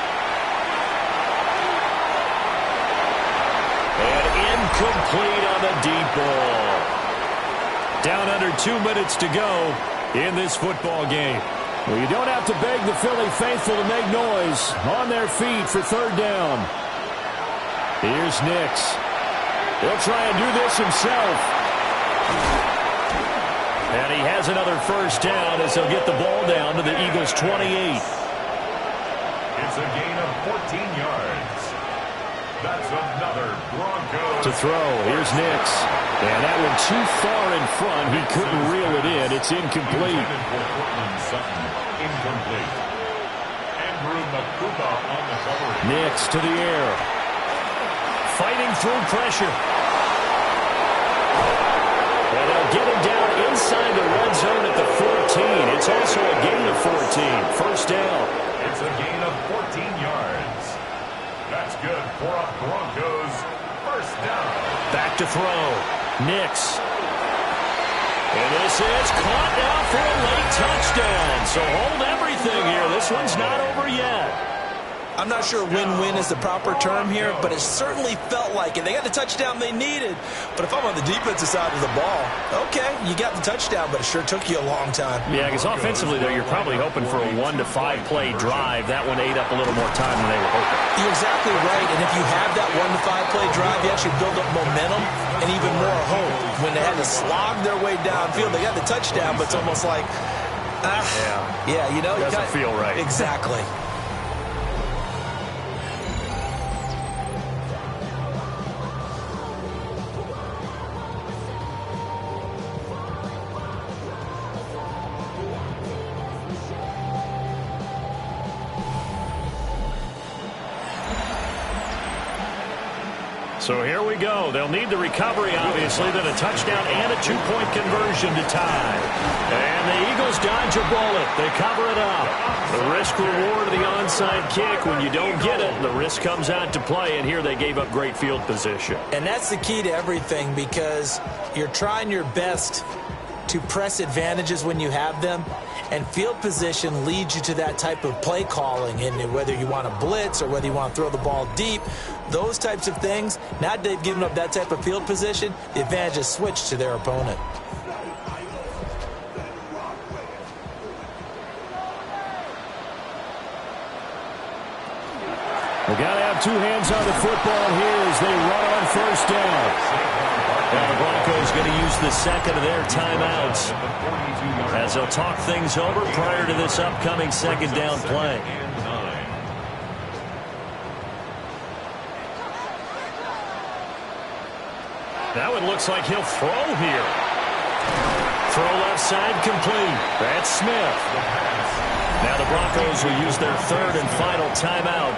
And incomplete on the deep ball. Down under 2 minutes to go in this football game. Well, you don't have to beg the Philly faithful to make noise. On their feet for 3rd down. Here's Nix. He'll try and do this himself. And he has another first down as he'll get the ball down to the Eagles' 28. It's a gain of 14 yards. That's another Broncos. To throw, here's Nix. And that one too far in front. He couldn't reel it in. It's incomplete. Incomplete. Andrew Makuba on the coverage. Nix to the air. Fighting through pressure. And they'll get him down inside the red zone at the 14. It's also a gain of 14. First down. It's a gain of 14 yards. That's good for a Broncos first down. Back to throw. Nix. And this is caught now for a late touchdown. So hold everything here. This one's not over yet. I'm not sure win-win is the proper term here, but it certainly felt like it. They got the touchdown they needed. But if I'm on the defensive side of the ball, okay, you got the touchdown, but it sure took you a long time. Yeah, because offensively, though, you're probably hoping for a 1 to 5 play drive. That one ate up a little more time than they were hoping. You're exactly right, and if you have that 1 to 5 play drive, you actually build up momentum and even more hope. When they had to slog their way downfield, they got the touchdown, but it's almost like, yeah, you know. Doesn't feel right. Exactly. So here we go. They'll need the recovery, obviously, then a touchdown and a 2-point conversion to tie. And the Eagles dodge a bullet. They cover it up. The risk-reward of the onside kick, when you don't get it, the risk comes out to play, and here they gave up great field position. And that's the key to everything, because you're trying your best to press advantages when you have them, and field position leads you to that type of play calling. And whether you want to blitz or whether you want to throw the ball deep, those types of things, now that they've given up that type of field position, the advantage is switched to their opponent. They got to have two hands on the football here as they run on first down. And the Broncos going to use the second of their timeouts as they'll talk things over prior to this upcoming second down play. Now it looks like he'll throw here. Throw left side complete. That's Smith. Now the Broncos will use their third and final timeout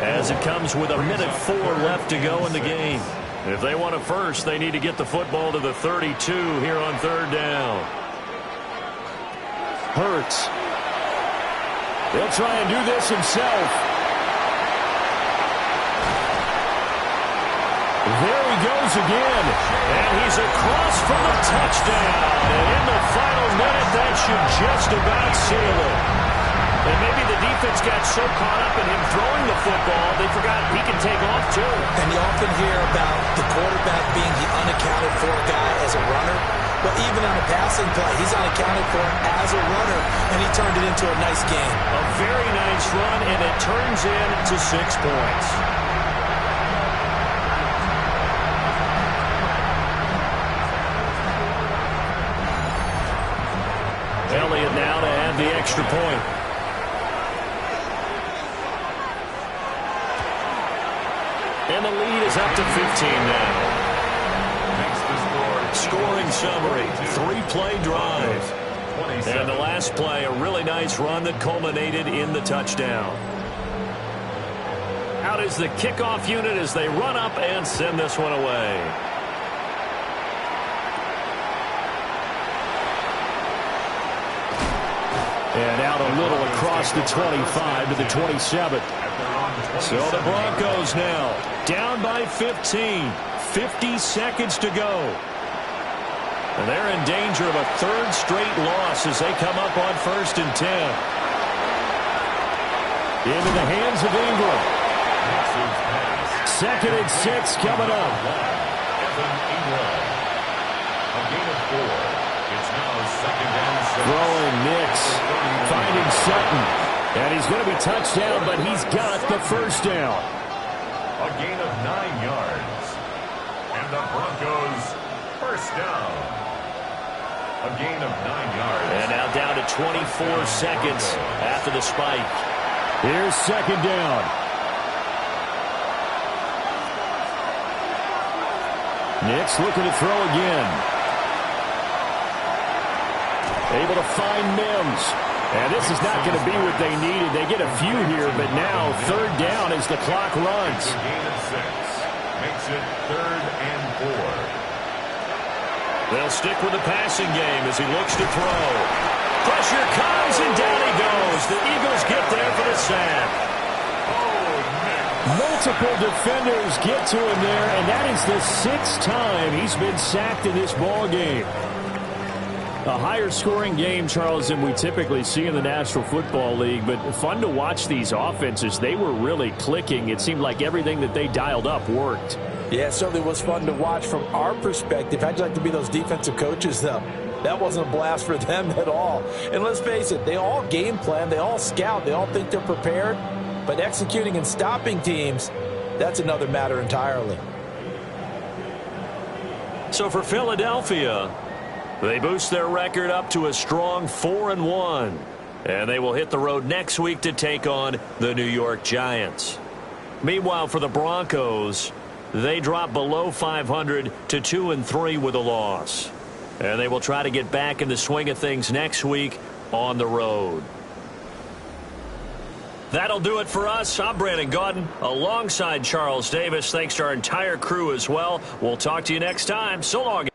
as it comes with 1:04 left to go in the game. If they want a first, they need to get the football to the 32 here on third down. Hurts. He'll try and do this himself. There he goes again. And he's across for the touchdown. And in the final minute, that should just about seal it. And maybe the defense got so caught up in him throwing the football, they forgot he can take off too. And you often hear about the quarterback being the unaccounted for guy as a runner. But even on a passing play, he's unaccounted for as a runner, and he turned it into a nice game. A very nice run, and it turns into 6 points. Elliott now to add the extra point. And the lead is up to 15 now. Scoring summary, 3-play drive. And the last play, a really nice run that culminated in the touchdown. Out is the kickoff unit as they run up and send this one away. And out a little across the 25 to the 27. So the Broncos now down by 15. 50 seconds to go. And they're in danger of a third straight loss as they come up on 1st and 10. Into the hands of Ingram. 2nd and 6 coming up. A gain of 4. It's now 2nd and 6. Throwing Nix. Finding Sutton. And he's going to be touched down, but he's got the first down. A gain of 9 yards. And the Broncos first down. A gain of 9 yards. And now down to 24 seconds after the spike. Here's 2nd down. Nix looking to throw again. Able to find Mims. And this is not going to be what they needed. They get a few here, but now 3rd down as the clock runs. A gain of 6. Makes it 3rd and 4. They'll stick with the passing game as he looks to throw. Pressure comes, and down he goes. The Eagles get there for the sack. Multiple defenders get to him there, and that is the 6th time he's been sacked in this ball game. A higher scoring game, Charles, than we typically see in the National Football League, but fun to watch these offenses. They were really clicking. It seemed like everything that they dialed up worked. Yeah, it certainly was fun to watch from our perspective. How'd you like to be those defensive coaches, though? That wasn't a blast for them at all. And let's face it, they all game plan, they all scout, they all think they're prepared. But executing and stopping teams, that's another matter entirely. So for Philadelphia, they boost their record up to a strong 4-1. And they will hit the road next week to take on the New York Giants. Meanwhile, for the Broncos, they drop below 500 to 2-3 with a loss. And they will try to get back in the swing of things next week on the road. That'll do it for us. I'm Brandon Gaudin alongside Charles Davis. Thanks to our entire crew as well. We'll talk to you next time. So long.